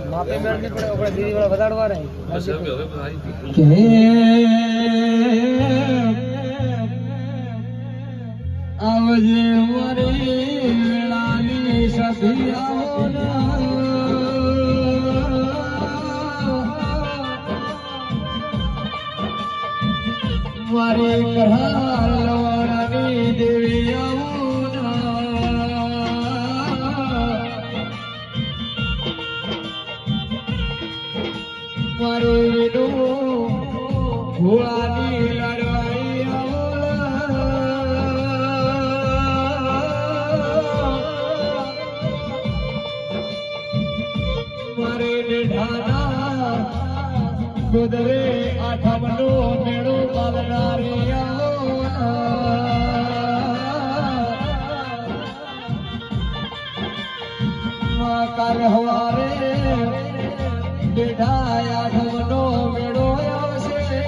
માપી મેળવી પડે આપણે દીદી વાળા વધારવા રહે આવજે મારી વેળાની સખી આવો મારી કહાલવાળાની દેવી આવો મારો વિનો ભોળાની લડવાઈ મારે નિઢાના ગોદરે આઠમનો મેળો બાલનારી કાલ હવારે બેઠાયા આઠમનો મેળો આવશે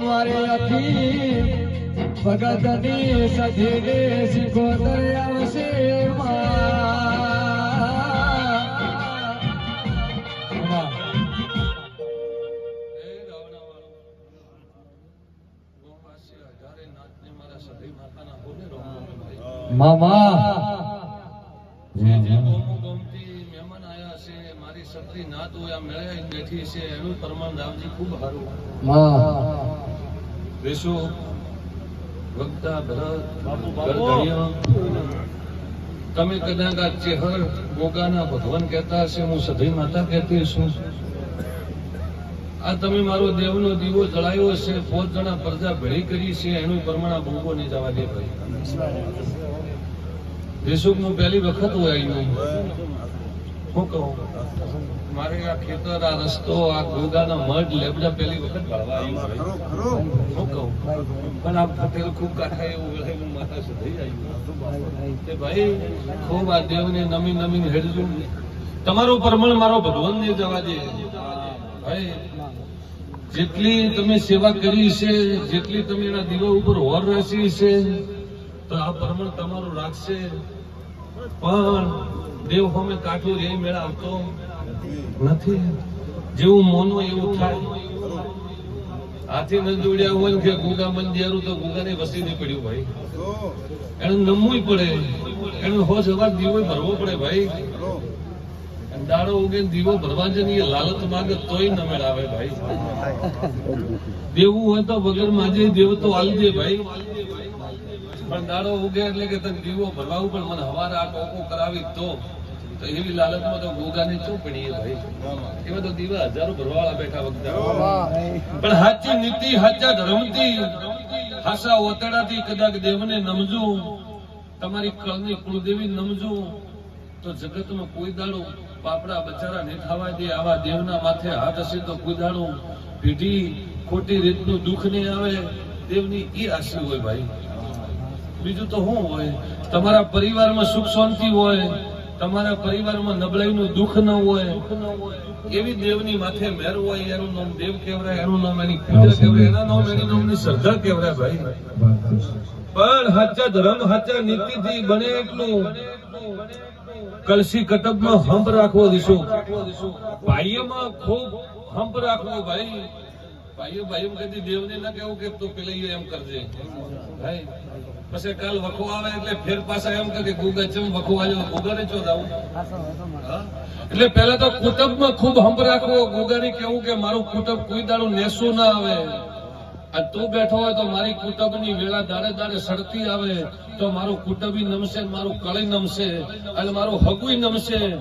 મારે અખી ભગતની સખીને શીખોતર આવશે મામા મહેમાન આયા છે મારી સત્રી નાત હોય મેળે બેઠી છે એનું પ્રમાણ દાવજી ખૂબ સારું વેશો વક્તા ભરત તમે કદાચ આ ચેહર ગોગાના ભગવાન કહેતા હશે હું સધી માતા કહેતી છું આ તમે મારો દેવનો દીવો જળાયો છે 5 જણા પ્રજા ભેળી કરી છે એનું પ્રમાણ ભૂગો નહીં જવા દે ભાઈ દેશુક હું પહેલી વખત હોય હું કહું મારે આ ખેતર આ રસ્તો આ ગોગાના મઢ લેબડા પહેલી વખત ભળવા હું કહું પણ આ પટેલ ખૂબ કાઠા એવું વેળાયું માતા સુધી આવ્યું તે ભાઈ ખૂબ આ દેવને નમી નમીને હેડજો તમારું પ્રમાણ મારો ભગવાન ને જવા દે ભાઈ જેટલી તમે સેવા કરી છે જેટલી તમે એના દીવા ઉપર હોર રહેશી છે તો આ પ્રમાણ તમારું રાખશે પણ દેવ સામે કાઠું રે મેળા આવતો નથી જેવું મોનો એવું થાય હાથી ન જોડ્યા હોય કે ગુગા બંધિયારું તો ગુગાને વસી નહીં પડ્યું ભાઈ એને નમવું પડે એને હોશ અવાજ દીવો ભરવો પડે ભાઈ દાડો ઉગે દીવો ભરવા જઈએ લાલચ માંગે તોય ન મેળાવે ભાઈ દેવું હોય તો વગર માજે દેવ તો આલી દે ભાઈ પણ દાડો ઉગે એટલે કે તને દીવો ભરવાવું પણ મને હવારે આ ટોકો કરાવી તો એવી લાલચમાં તો ગોગાની ચો પડીએ ભાઈ એમાં તો દીવા હજારો ભરવાળા બેઠા વખતે પણ સાચી નીતિ સાચા ધર્મથી હાસા ઓતડાથી કદાચ દેવને નમજો તમારી કળની કુળદેવી નમજો તો જગતમાં કોઈ દાડો પાપડા બચારા નહીં ખાવા દે આવા દેવના માથે હાથ હશે તો કોઈ દાડો પીઢી ખોટી રીતનું દુઃખ નહીં આવે દેવની એ આશી હોય ભાઈ બીજું તો શું હોય તમારા પરિવારમાં સુખ શાંતિ હોય તમારા પરિવારમાં નબળાઈનું દુઃખ ન હોય એવી દેવની માથે મેર હોય એનું નામ દેવ કહેવાય એનું નામ એની પૂજા કહેવાય એના નામ એની નામની શ્રદ્ધા કહેવાય ભાઈ પણ સાચા ધર્મ સાચા નીતિથી બને એટલું કલસી કટબમાં હંપ રાખવો દીશો ભાઈઓમાં ખૂબ હંપ રાખવો ભાઈ ભાઈઓ કદી દેવને ના કેવું કે તું પેલા એમ કરજે ભાઈ પછી કાલ વખો આવે એટલે ફેર પાછા એમ કે ગુગા ચમ વખો આવ્યો ગુગાને ચો આવું એટલે પેલા તો કુટુંબમાં ખૂબ હંપ રાખવો ગુગાને કેવું કે મારું કુટુંબ કોઈ દાડું નેસું ના આવે આ તું બેઠો હોય તો મારી કુટુંબની વેળા દાડે દાડે સડતી આવે તો મારું કુટુંબી નમશે મારું કળી નમશે અને મારું હગુઈ નમશે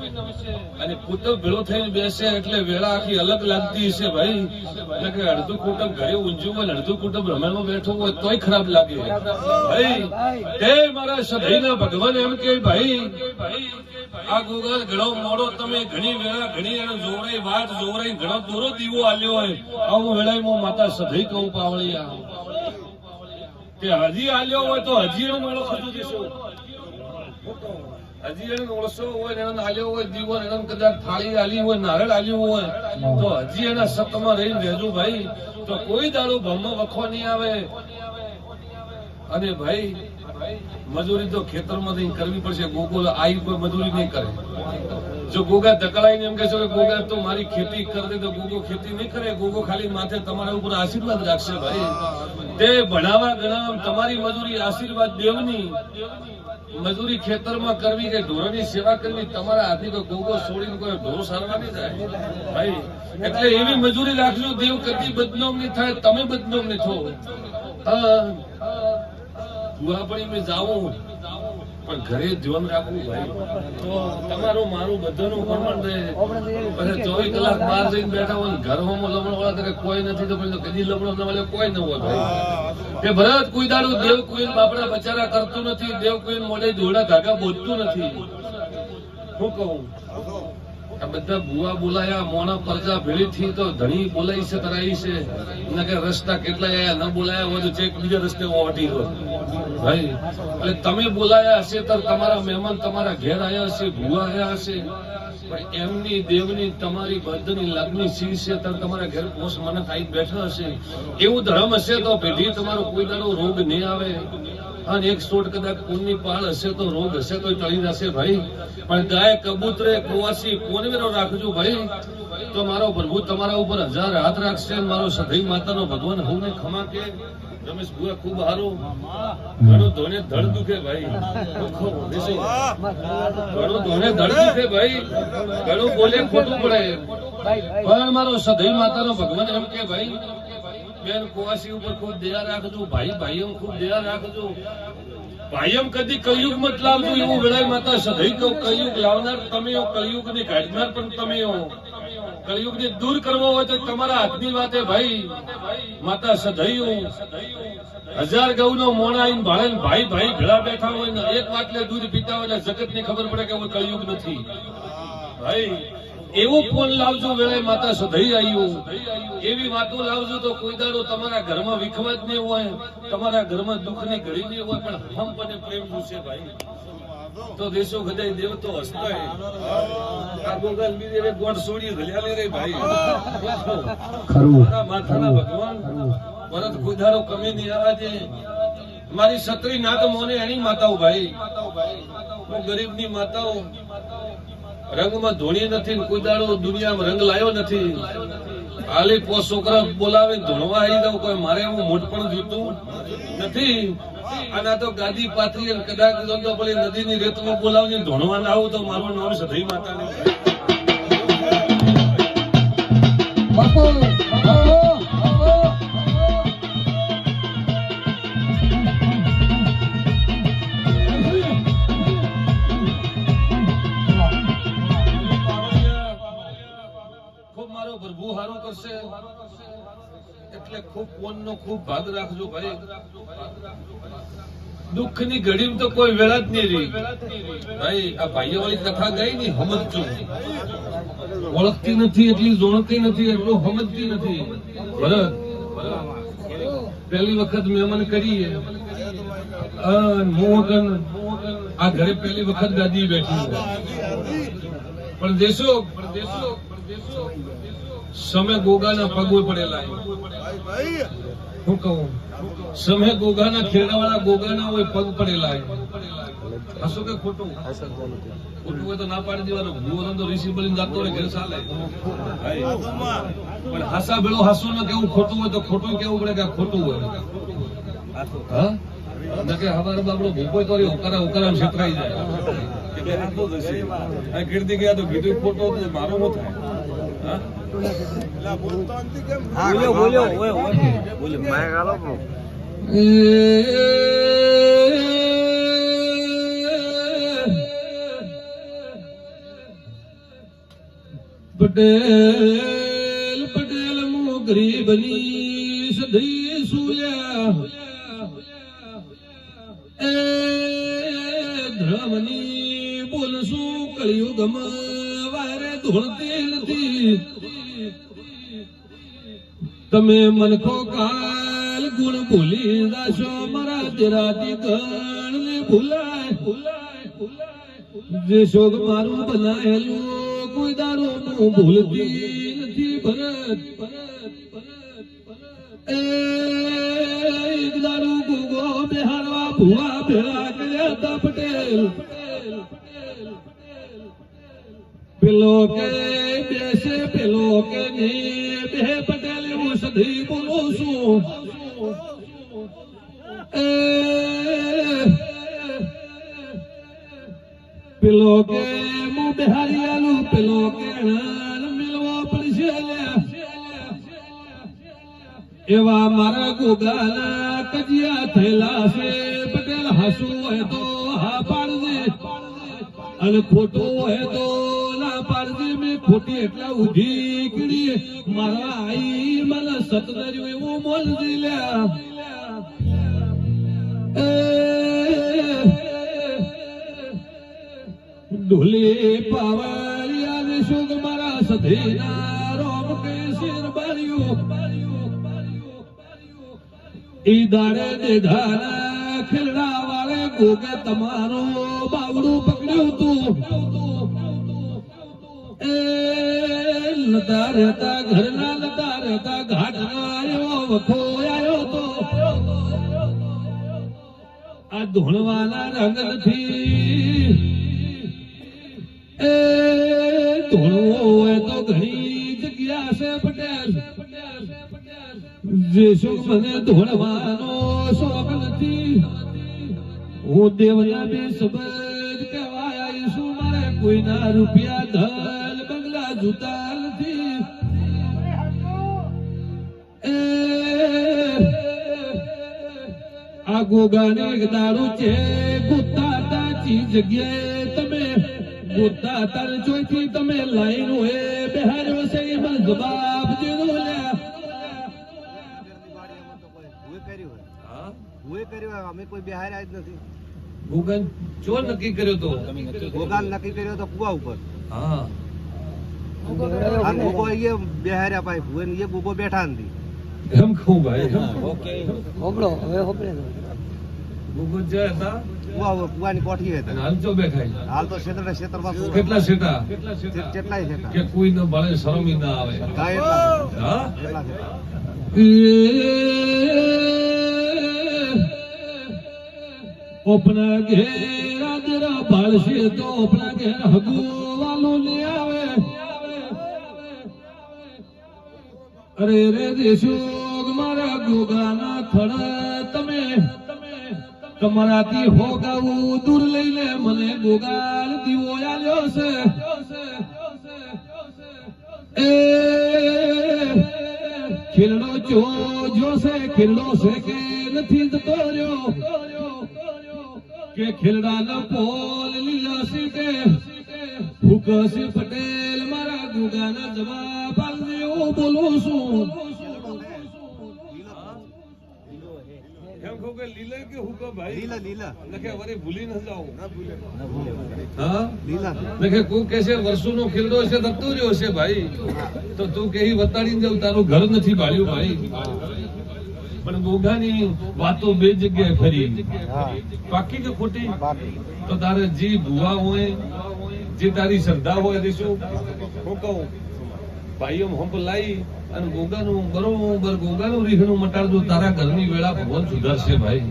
અને કુટુંબ ભેળો થઈને બેસે એટલે વેળા આખી અલગ લાગતી છે ભાઈ એટલે કે અડધું કુટુંબ ઘરે ઊંઝું હોય અડધું કુટુંબ રમેણમાં બેઠું હોય તોય ખરાબ લાગે ભાઈ તે મારા સદાયના ભગવાન એમ કે ભાઈ આ ગોગા ઘણો મોડો તમે ઘણી વેળા ઘણી એને જોવરાઈ વાત જોવરાઈ ઘણો દોરો દીવો આલ્યો હોય આવું વેળામાં માતા સદાઈ કહું પાવળિયા કે હજી આલ્યો હોય તો હજી એનો મેળો થતો જશો હજી એને ઓળસો હોય ને એને આલ્યો હોય દીવો એને કદાચ થાળી આલી હોય નારળ આલ્યું હોય તો હજી એના સતમાં રહીને રહેજો ભાઈ, તો કોઈ દાડો ભમો વખો નહીં આવે. અને ભાઈ મજૂરી તો ખેતરમાંથી કરવી પડશે. ગોગો આઈ કોઈ મજૂરી નહીં કરે. જો ગોગા ધકડાઈને એમ કહેશો કે ગોગા તો મારી ખેતી કરી દે, તો ગોગો ખેતી નહીં કરે. ગોગો ખાલી માથે તમારા ઉપર આશીર્વાદ રાખશે ભાઈ. તે ભણાવા ગણાવા તમારી મજૂરી આશીર્વાદ દેવની મજૂરી ખેતરમાં કરવી કે ઢોરોની સેવા કરવી તમારા હાથની. તો ગોગો છોડીને કોઈ ઢોરો સારવા નહીં જાય ભાઈ. એટલે એવી મજૂરી રાખજો દેવ કદી બદનામ નહીં થાય, તમે બદનામ નહીં થો. ગુહાપણી મેં જાવું પણ ઘરે ધ્યાન રાખવું ભાઈ, તો તમારું મારું બધાનું પ્રમાણ રહે. 24 કલાક બહાર જઈને બેઠા હોય ઘરમાં લમણો વાળા કોઈ નથી, તો કદી લમણો ન મળે કોઈ ન હોય ભાઈ. કે ભરત કોઈ દાડું દેવ કોઈ બાપડા બચારા કરતું નથી, દેવ કોઈ મોઢે દોડા ધાગા બોલતું નથી. હું કહું આ બધા ભુવા બોલાયા મોણા પરજા ભેળી થી તો ધણી બોલાઈ છે કરાઈ છે ને કે રસ્તા કેટલા આયા ન બોલાયા હોય તો ચેક બીજા રસ્તે ઓટી હોય ભાઈ. એટલે તમે બોલાયા હશે તો તમારા મહેમાન તમારા ઘેર આવ્યા હશે, ભુવા આવ્યા હશે, પણ એમની દેવની તમારી બધની લાગણી સી છે તો તમારા ઘેર પોષ મને ખાઈ બેઠા હશે. એવું ધર્મ હશે તો પેઢી તમારો કોઈ દાડો રોગ નહીં આવે. અને 100 કદાચ કોણની પાળ હશે તો રોગ હશે તો ટળી જશે ભાઈ. પણ ગાય કબૂતરે કુવાસી કોનવેરો રાખજો ભાઈ, તો મારો પ્રભુ તમારા ઉપર 1000 હાથ રાખશે. મારો સધઈ માતાનો ભગવાન હું ખમા કે રમેશ ભુવા ખૂબ સારું. ઘણું ધોને ધડ દુખે ભાઈ, ઘણું ધોને ધડ દુખે ભાઈ, ઘણું બોલે ખોટું પડે, પણ મારો સધઈ માતાનો ભગવાન એમ કે ભાઈ બેન કુવાસી ઉપર ખૂબ દયા રાખજો. ભાઈ ભાઈઓ ખૂબ દયા રાખજો. ભાઈઓ કદી કલયુગ મત લાવજો. એવું વેળાય માતા સધઈ કહું, કલયુગ લાવનાર તમે હો, કલયુગ ને કાઢનાર પણ તમે હો. કલયુગ ને દૂર કરવો હોય તો તમારા હાથની વાત હે ભાઈ. માતા સધઈ હું 1000 ગૌનો મોણા આવીને ભાડે ભાઈ ભાઈ ભેળા બેઠા હોય ને એક વાટલે દૂધ પીતા હોય એટલે જગત ની ખબર પડે કે હવે કલયુગ નથી ભાઈ. એવું ફોન લાવજો વેળાએ માતા સધઈ આવ્યું, એવી વાતો લાવજો તો કોઈ દાડો તમારા ઘરમાં વિખવાદ નહીં હોય, તમારા ઘરમાં દુઃખ ની ઘડી નહીં હોય, પણ હમ અને પ્રેમ છે ભાઈ. તો દેશો ગદાય દેવ તો હસતા આ ગોગલ બીજે ગોળ છોડી ઘલ્યા રે ભાઈ. મારા માથાના ભગવાન ભરત કોઈ દાડો કમી નહીં આવવા દે. મારી છત્રી નાથ મોને એની માતાઓ ભાઈ, હું ગરીબ ની માતાઓ. રંગમાં ધોણી નથી, કોઈ દાડો દુનિયામાં રંગ લાયો નથી. હાલી 5 છોકરા બોલાવે ધોણવા આવી દઉં, કોઈ મારે હું મોટપણ જોતું નથી. આના તો ગાદી પાથરી કદાચ તો પેલી નદીની રેતમાં બોલાવીને ધોણવા ના આવું તો મારું નામ સધઈ માતા ને પ્રભુ હારું કરશે. એટલે ખૂબ કોનનો ખૂબ ભાગ રાખજો ભાઈ. દુઃખ ની ઘડી તો કોઈ વેળા જ નહીં રહી ભાઈ. આ ભાઈઓ વાળી કથા ગઈ ની સમજજો, ઓળખતી નથી એટલી જોણતી નથી એટલું સમજતી નથી. ભરત પહેલી વખત મહેમાન કરીએ આ ઘરે પહેલી વખત ગાદી બેઠી પણ દેશો સમય ગોગાના પગો પડેલા. હું કહું સમય ગોગાના ખેડાવાળા ગોગાના હોય પગ પડેલા. હશો કે ખોટું? ખોટું હોય તો ના પાડી દેવાનું. ભૂવો તો ઋષિ બની જતો હોય ઘેર ચાલે, પણ હાસા ભેળો હાસું ન કેવું. ખોટું હોય તો ખોટું કેવું પડે કે આ ખોટું હોય. હા હવારે બાબડો ભૂકો તો ઉકારા છેતરાઈ જાય. કીર્તિ ગયા તો કીધું ખોટો મારો ન થાય. પટેલ પટેલ મો ગરીબની સધી સુયા એ ધર્મની બોલશું કળિયુગમાં વારે ધોળતી નથી. તમે મનખો કાલ ગુણ ભૂલી જાશો, મારા દેરાતી ગણ ને ભૂલાય ભૂલાય. જે શોક મારું બનાયેલું કોઈ દારો હું ભૂલતી નથી ભરત એક દારૂ ગુગો બિહારવા ભુવા ભેળા કર્યા હતા પટેલ પેલો કે બેસે પેલો કે નહીં બે પટેલ એવું સધી બોલું છું પેલો કે હું બિહારી આલું પેલો કે મિલવા પડશે એવા મારા ગોગાના કજિયા થયેલા છે પટેલ હાસુ હોય તો હા પાડજે અને ખોટું હોય તો ના પાડજે મેં ખોટી એટલા ઉધી કીડી મારા આઈ મને સતનર્યું એવું મોલ દિલ્યા ઢોલી પાવળિયા ને શુગ મારા સધેના રોમ કે શેર બાર્યું ઈ દાડે દેધાના ખીલડા વાળે ગોગે તમારો બાવડું પકડ્યું તું એ લતા રહેતા ઘરના લતા રહેતા ઘાટના એવો વખો આવ્યો તો આ ધોણવાના રંગ નથી એ ધોળવો હોય તો ઘણી જગ્યા છે પટેલ જે શું મને ધોળવાનો શોખ નથી હું દેવના બે શબ્દ કહેવાય આવીશું મારે કોઈના રૂપિયા ધન બંગલા જૂતા નથી આ ગોગાને દારૂ છે ગોતા તાચી જગ્યાએ તમે ગોતા તાર ચોથી તમે લાઈન હોય બિહાર્યો છે એ મને જવાબ દેવો લ્યા અમે કોઈ બિહાર જ નથી ગોગન ચોર નક્કી કર્યો તો ગોગાન નક્કી કર્યો તો કુવા ઉપર હા આ ગોગો અહીંયા બિહાર્યા ભાઈ ભુવે ને એ ગોગો બેઠા નથી એમ કહું ભાઈ હોબળો હવે હોબળે ગોગન જે હતા કુવાની કોઠી હતી હાલ ચો બેખાય હાલ તો ક્ષેત્રમાં કેટલા સેટા કેટલાય છે કે કોઈ ન બાળે શરમી ના આવે હા કેટલા છે अपना घेरा तेरा बालशी तो अपना घेर हगू वालो ले आवे अरे रे देशोग मारा गोगाना थड़ा તમે તમારાથી હોગાવું દૂર લઈ લે મને ગોગાલ દીવો આલ્યો છે એ ખીલડો જો છે ખીલડો છે કે નથી જતો રહ્યો કે ખીલડાના પોલ લીલા સીટે ભૂકસી પટેલ મારા ગુગાના જવાબ આલજે હું બોલું છું એમ કહું કે લીલા કે હુકો ભાઈ લીલા લીલા નકે વરે ભૂલી ન જાઓ ના ભૂલે હા લીલા નકે કોઈ કહેશે વર્ષોનો ખીલડો છે થતો રહ્યો છે ભાઈ તો તું કેહી વતાડીને જાવ તારું ઘર નથી ભાળ્યું ભાઈ પણ ગોગાની વાતો બે જગ્યાએ ફરી પાકી કે ખોટી તો તારે જે ભુવા હોય જે તારી શ્રદ્ધા હોય તે શું હું કહું ભાઈઓ હંપ લાવી અને ગોગાનું બરોબર ગોગાનું રીખણું મટાડજો તારા ઘરની વેળા ભગવાન સુધારશે ભાઈ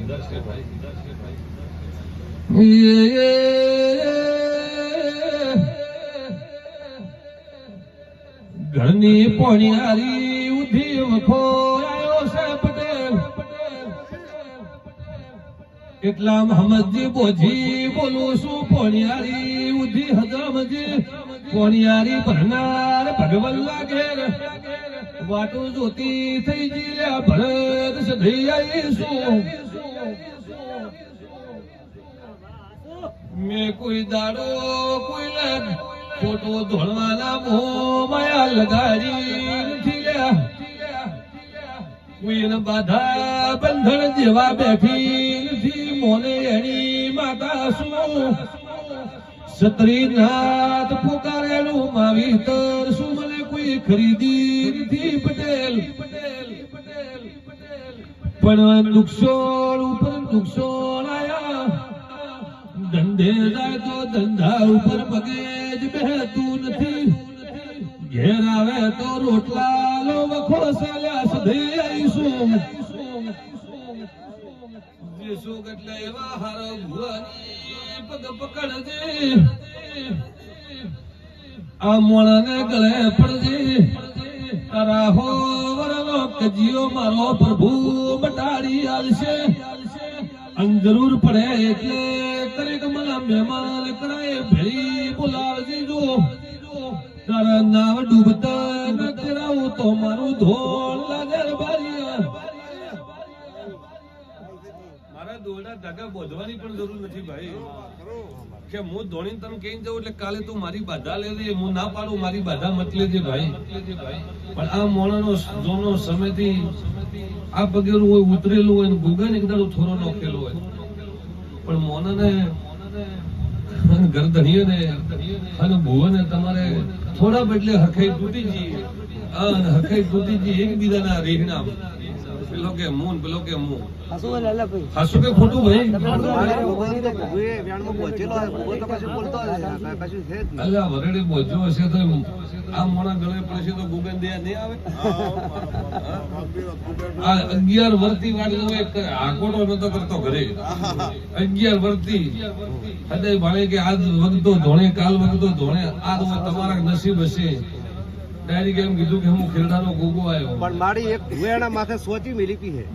ઘરની પોણિયારી ઉધી વખો આવ્યો છે પટેલ એટલા હમજી બોજી બોલું છું પોણિયારી ઉધી હજમજી પોણિયારી ભરનાર ભગવન લાગેર વાટું જોતી થઈ જીલ્યા ભરત સધી આવીશું મેં કોઈ દાડો કોઈ લાગ ફોટો ધોળવાના મોહ માયા લગાડી નથી લ્યા કોઈને બાધા બંધન જેવા બેઠી નથી મોને એની માતા શું સત્રીનાથ પુકારેલું માવીતર શું મને કોઈ ખરીદી નથી પટેલ પણ નુકસાન ઉપર નુકસાન આયા ધંધા ધંધે જાય તો ધંધા ઉપર પગે જ બેહતું નથી, ઘેર આવે તો રોટલા લો વખો સાલ્યા સધે આવીશું. જે સુખ એટલે એવા હારો ભુવાની પગ પકડજે, આ મોણાને ગળે પડજે, તારા હો વરનો કજીઓ મારો પ્રભુ બટાડી આલશે. અન જરૂર પડે એટલે કરીક મને મહેમાન કરાય ભેળી બોલાવજે. જો તારા નાવ ડૂબતા ન કરાવું તો મારું ધોળ લાગે બારીયા. મારા દોડા ધાગા બોધવાની પણ જરૂર નથી ભાઈ, કે હું ધોણી તને કઈ જાઉં એટલે કાલે તું મારી બાધા લેજે, હું ના પાડું મારી બાધા મત લેજે ભાઈ. પણ આ મોણાનો જોનો સમયથી આ પગેરું હોય ઉતરેલું હોય ને ગુગન એક દાડો થોરો નોખેલો હોય, પણ મોનાને ગરદણીઓને અને ભુવને તમારે થોડા બદલે હખાઈ તૂટી જઈએ, અને હખાઈ તૂટી જઈએ એકબીજાના રેહના, પેલો કે મું પેલો કે મું હાસુ કે ખોટું ભાઈ. અલ્યા વરડે બોજો હશે તો આ મોણા ગળે પડશે તો ગુગન દયા નહીં આવે. આ 11 વર્ષથી વાત આકોટો નતો કરતો ઘરે, 11 વર્ષથી હદય ભાણે કે આજ વગતો ધોણે કાલ વગતો ધોણે, આ તમારા નસીબ હશે. ડાયરેક્ટ એમ કીધું કે હું ખેરડાનો ગોગો આવ્યો, પણ મારી એક ભુવાના માથે સોચી મિલી છે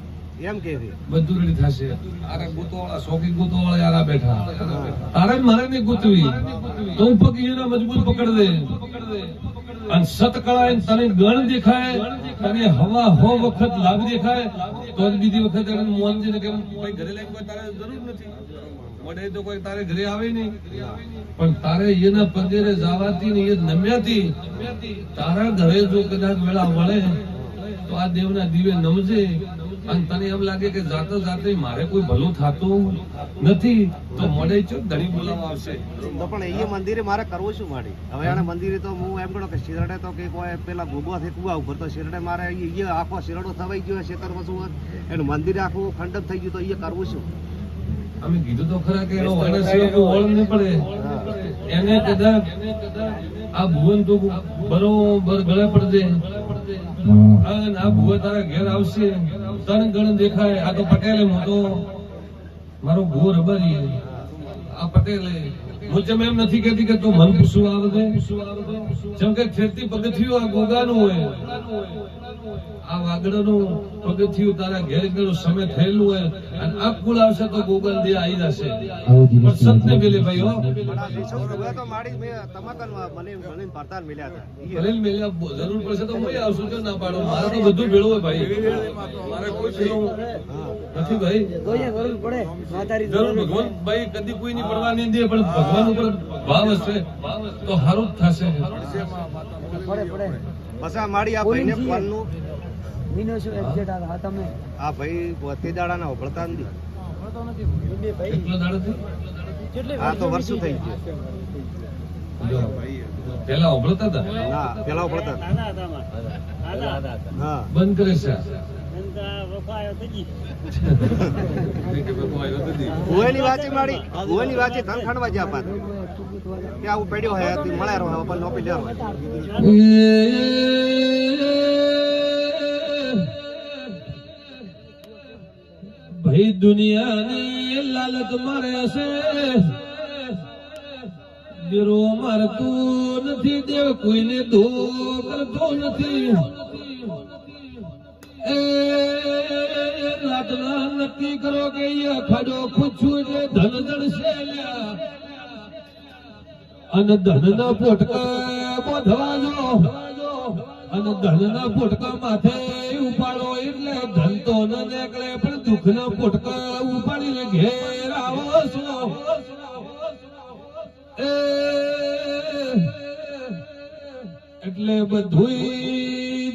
એમ કે બધું રેડી થશે. આરે ગુતોવાળા શોખી ગુતોવાળા આરા બેઠા, તારે મારે નહીં ગુતવી તો હું પગ એના મજબૂત પકડ દે. અને સત કળાય તને ગણ દેખાય, તને હવા હો વખત લાભ દેખાય તો જ બીજી વખત મોહનજી ને કેમ કોઈ ઘરે લઈને કોઈ તારે જરૂર નથી, મોડે તો કોઈ તારે ઘરે આવે નહીં, પણ તારે એના પગેરે જવાથી ને એ નમ્યાથી તારા ઘરે જો કદાચ વેળા મળે તો આ દેવના દીવે નમજે. અને તને એમ લાગે કે જાતે જાતે મારે કોઈ ભલું થતું નથી તો મોડે ચો ધણી બોલાવવા આવશે. તો પણ એ મંદિરે મારે કરવું શું માડી? હવે આના મંદિરે તો હું એમ કહું કે શિરડે તો કે કોઈ પેલા ગોગો થઈ કુવા ઉપર તો શિરડે મારે એ આખો શિરડો થવાઈ ગયો ખેતર વસું એનું મંદિર આખું ખંડન થઈ ગયું તો એ કરવું શું? અમે કીધું તો ખરા કે એનો વણ સિવાય કોઈ ઓળ નહીં પડે. એને કદાચ આ ભુવન તો બરોબર ગળે પડજે, અને આ ભુવન તારા ઘેર આવશે, તન ગણ દેખાય. આ તો પટેલે હું તો મારો ભૂવો રબારી, આ પટેલે હું જેમ એમ નથી કહેતી કે તું મન પૂછવું આવજે, જેમ કે ખેતી પગથિયું આ ગોગાનું હોય, આ વાગડાનું પગથિયું તારા ઘેર ઘેર સમય થયેલું હોય, અને આ કુળ આવશે તો ગોગલ દે આવી જશે. પણ સતને પેલે ભાઈ હો તો માડી મેં તમાકન મને પડતાલ મળ્યા હતા, ભલે મેલ્યા જરૂર પડશે તો હું આવશું, કે ના પાડું. મારે તો બધું ભેળું હોય ભાઈ, મારે કોઈ પેલું નથી ભાઈ. જરૂર ભગવાન ભાઈ કદી કોઈ ની પડવા નહીં દે, પણ ભગવાન ઉપર ભાવ હશે તો સારું જ થશે. બસ આ માડી આ ભાઈને ફોનનું આ ભાઈ તે દાડાના ઓગળતા નથી, કેટલો દાડો આ તો વર્ષો થઈ ગયું. પેલા ઓગળતા હતા, ના પેલા ઓગળતા હા બંધ કરે છે. ભુવાની વાંચી માડી, ભુવાની વાંચી ધન ખાંડવા જ્યાં પાછ કે આવું પડ્યો હોય મળે રહો પણ નોપી લેવો. ભાઈ દુનિયાની લાલચ મારે છે, દેરો મારતું નથી, દેવ કોઈને દો કરતો નથી. એ રાતના નક્કી કરો કે એ ખાડો પૂછું એટલે ધન જડશે, અને ધનના પોટકા બોધવા જો, અને ધનના પોટકા માથે ઉપાડો એટલે ધન તો ન નીકળે, પણ દુઃખના પોટકા ઉપાડીને ઘેર આવો છો. એટલે બધું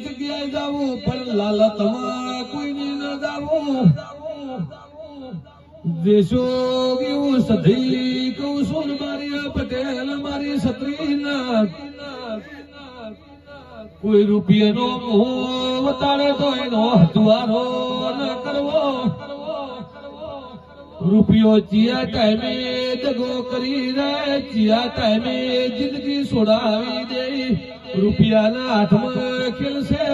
જગ્યાએ જાવું, પણ લાલતમાં કોઈની ન જાવું. દેશો કેવું સધી કહું છું, મારી પટેલ મારી છત્રીના કોઈ રૂપિયાનો મોહ વતાડે તો એનો હથવારો ન કરવો. રૂપિયો ચિયા ટાઈમે દગો કરી રે, ચિયા ટાઈમે જિંદગી છોડાવી દે. રૂપિયાના હાથમાં ખેલશે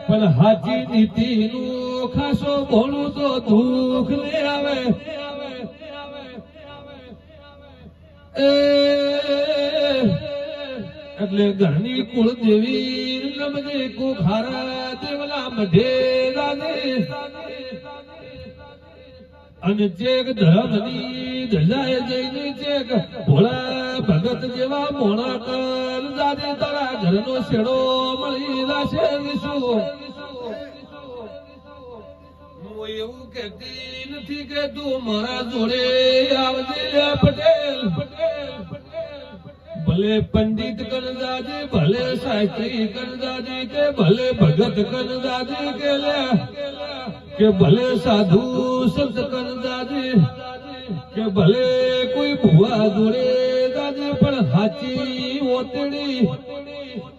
પણ હાચી નીતિનું ખાસો ભોળું તો દુઃખ ને આવે. એટલે ઘરની કુળ દેવી નમને કોખારા દેવલા મઢે રાધે. અને ચેક ધર્મની ધજાએ જઈને ચેક ભોળા ભગત જેવા મોણા કર દાદે તારા ઘરનો શેડો મળી જશે. વિશું હું એવું કહેતી નથી કે તું મારા જોડે આવજે પટેલ. ભલે પંડિત કર દાદે, ભલે શાસ્ત્રી કર દાદે, કે ભલે ભગત કર દાદે, કે ભલે સાધુ સંત કર દાદે, કે ભલે કોઈ ભુવા જોડે દાદે, પણ હાચી ઓતડી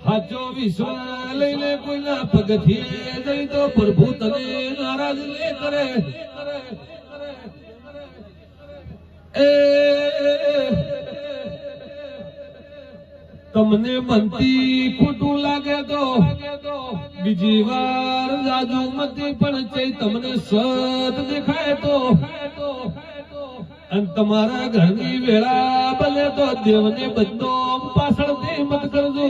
હાચો વિશ્વાસ લઈને કોઈના પગથિયે જઈ તો પ્રભુ તને નારાજ ને કરે. તમને મનથી ખોટું લાગે તો બીજી વાર જાજુ મતી, પણ ચઈ તમને સત દેખાય તો અને તમારા ઘરની વેળા બને તો દેવને બધો પાછળથી મત કરજો.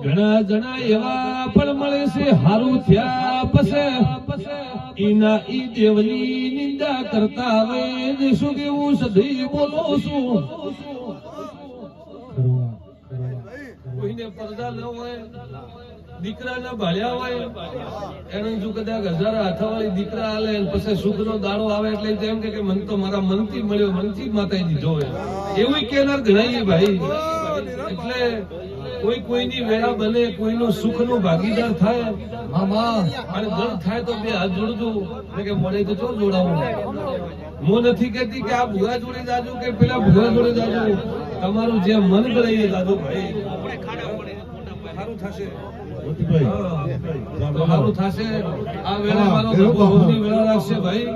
ઘણા જણા એવા પણ મળે છે હારું થયા પછી એના ઈ દેવની નિંદા કરતા હવે શું કેવું સધી બોલો છું. કોઈને પડદા ન હોય, દીકરાના ભાળ્યા હોય, એને જો કદાચ 1000 હાથવાળી દીકરા આલે પછી સુખનો દાડો આવે એટલે એમ કે મન તો મારા મનથી મળ્યો, મનથી માતાઈ દીધો હોય એવું કેનાર ગણાઈએ ભાઈ. એટલે કોઈ કોઈની વેળા બને, કોઈનો સુખનો ભાગીદાર થાય અને દર્દ થાય તો બે હાથ જોડજો કે મળે તો ચો જોડાવું. હું નથી કહેતી કે આ ભૂવા જોડે જાજો કે પેલા ભૂવા જોડે જાજો, તમારું જે મન ગણાઈએ જાજો ભાઈ. સારું થશે, સારું થશે. આ વેળા મારો ભગવાનની વેળા રાખશે ભાઈ.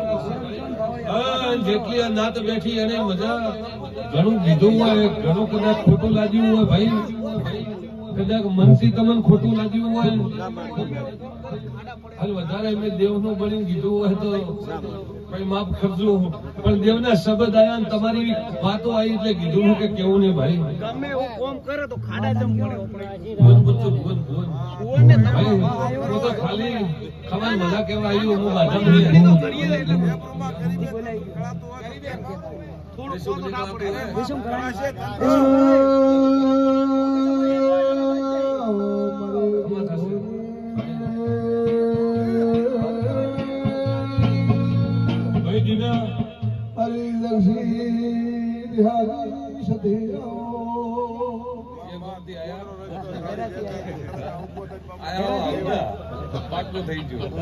જેટલી આ નાત બેઠી એને મજા ઘણું કીધું હોય, ઘણું કદાચ ખોટું લાગ્યું હોય ભાઈ, કદાચ મનથી તમને ખોટું લાગ્યું હોય, હાલ વધારે મેં દેવનું બની કીધું હોય તો ભાઈ માફ કરજો, પણ દેવના શબ્દ આયા ને તમારી વાતો આવી એટલે કીધું કે કેવું ને ભાઈ. ગમે એવું કોમ કરે તો ખાડા જમ પડે. ભાઈ તો ખાલી ખબર મજા કેવા આવ્યું હું બાધા પાટલું થઈ ગયું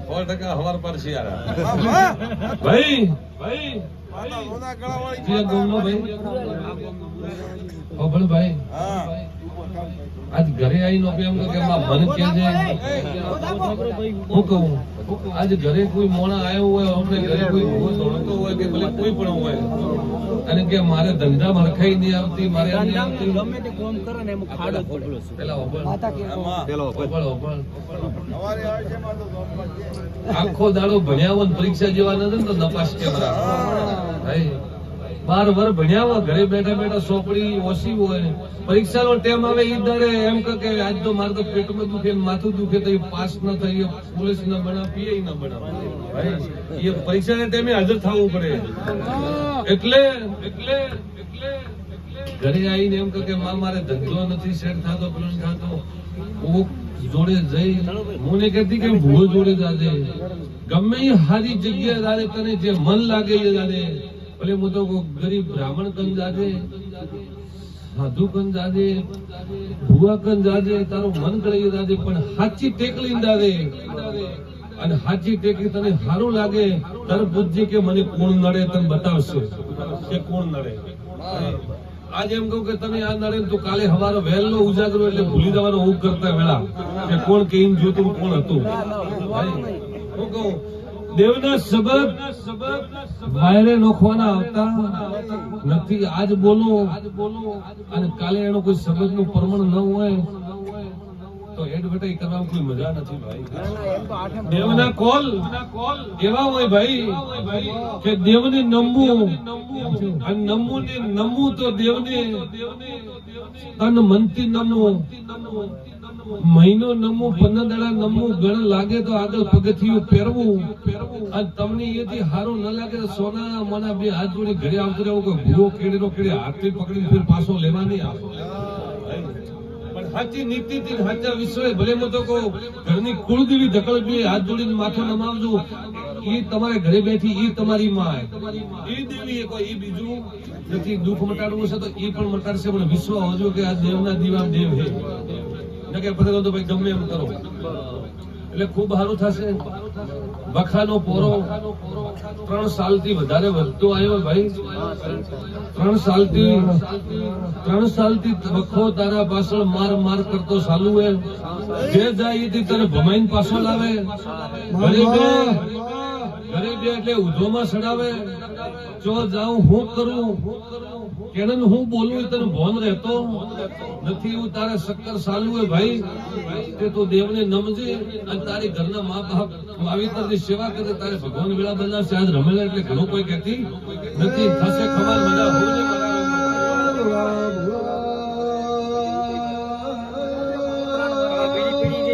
100% હવાર પર છે યાર ભાઈ. ભાઈ જે ગોમનો ભાઈ ઓબળ ભાઈ આજ ઘરે આવીને એમ કે મન કે છે હું કહું આજ ઘરે કોઈ મોણા આવ્યો હોય, આપણે ઘરે કોઈ ભૂવો દોડતો હોય કે ભલે કોઈ પણ હોય અને કે મારે ધંધા મરખાઈ નહીં આવતી, મારે ગમે તે કામ કરે ને એમાં ખાડો પડે. પેલા આખો દાડો ભણ્યા હોય પરીક્ષા જેવા નથી તો નપાસ કેમેરા ભાઈ. 12 વર્ષ ભણ્યા હોય, ઘરે બેઠા બેઠા સોપડી ઓછી હોય, પરીક્ષાનો ટાઈમ આવે ઈ દાડે એમ કે આજ તો મારે તો પેટમાં દુખે, માથું દુખે તો પાસ ન થઈ, પોલીસ ન બનાવ, પીઆઈ ન બનાવ ભાઈ. એ પરીક્ષાના ટાઈમે હાજર થવું પડે. એટલે ઘરે આવીને એમ કે મારે ધંધો નથી સેટ થતો, પેલો થતો, જોડે જઈ હું ને કહેતી કે ભૂવો જોડે જાજે, ગમે એ સારી જગ્યાએ જાજે, તને જે મન લાગે એ જાજે. ભલે હું તો ગરીબ બ્રાહ્મણ કન જાજે, સાધુ કન જાજે, ભૂવા કન જાજે, તારું મન કરે જાજે, પણ સાચી ટેક લઈને જાજે. અને સાચી ટેકી તને સારું લાગે તારે પૂછજે કે મને કોણ નડે, તને બતાવશે કે કોણ નડે. આજે એમ કહું કે તમે આ નડે તો કાલે સવારે વહેલો ઉજાગરો એટલે ભૂલી જવાનો હું કરતા વેળા કે કોણ કઈ જોતું કોણ હતું ભાઈ. હું કહું દેવના શબ્દ વાયરે નોખવાના આવતા નથી. આજ બોલો અને કાલે એનો કોઈ શબ્દનું પ્રમાણ ન હોય તો એડવર્ટાઈઝ કરવામાં કોઈ મજા નથી ભાઈ. દેવના કોલ એવા હોય ભાઈ કે દેવને નમવું અને નમવું તો દેવને તન મનથી નમવું, મહિનો નમવું, 15 દાડા નમવું, ગણ લાગે તો આગળ પગથિયું પહેરવું અને તમને એથી સારું ન લાગે તો સોના મના બે હાથ જોડી ઘરે આવતો રહેવું કે ભૂવો કેડેલો કેડે હાથથી પકડીને ફેર પાછો લેવા નહીં આવે. પણ સાચી નીતિથી સાચા વિશ્વાસ ભલે હું તો કહું ઘરની કુળદેવી ધકલ બે હાથ જોડીને માથું નમાવજો, એ તમારે ઘરે બેઠી એ તમારી માં એ દેવી કોઈ એ બીજું નથી. દુઃખ મટાડવું છે તો એ પણ મટાડશે, પણ વિશ્વાસ હોજો કે આ દેવના દીવા દેવ હે ન કે પછી તો ભાઈ ગમે એમ કરો એટલે ખૂબ સારું થશે. બખાનો પોરો 3 સાલથી વધારે વધતો આવ્યો ભાઈ. 3 સાલથી બખો તારા પાછળ માર કરતો ચાલુ હે. જે જાય એથી તને ભમાઈને પાછળ આવે. ઘરે બે એટલે ઉધોમાં સડાવે. જો જાઉં હું કરું કેને હું બોલું તને ભોન રહેતો નથી. એવું તારે શક્કર ચાલુ હે ભાઈ કે તું દેવને નમજે અને તારી ઘરના મા બાપ માવિતરની સેવા કરે. તારે ભગવાન વેળા બનાવશે. આજ રમેલા એટલે ઘણું કોઈ કહેતી નથી. થશે ખબર મજા હોવું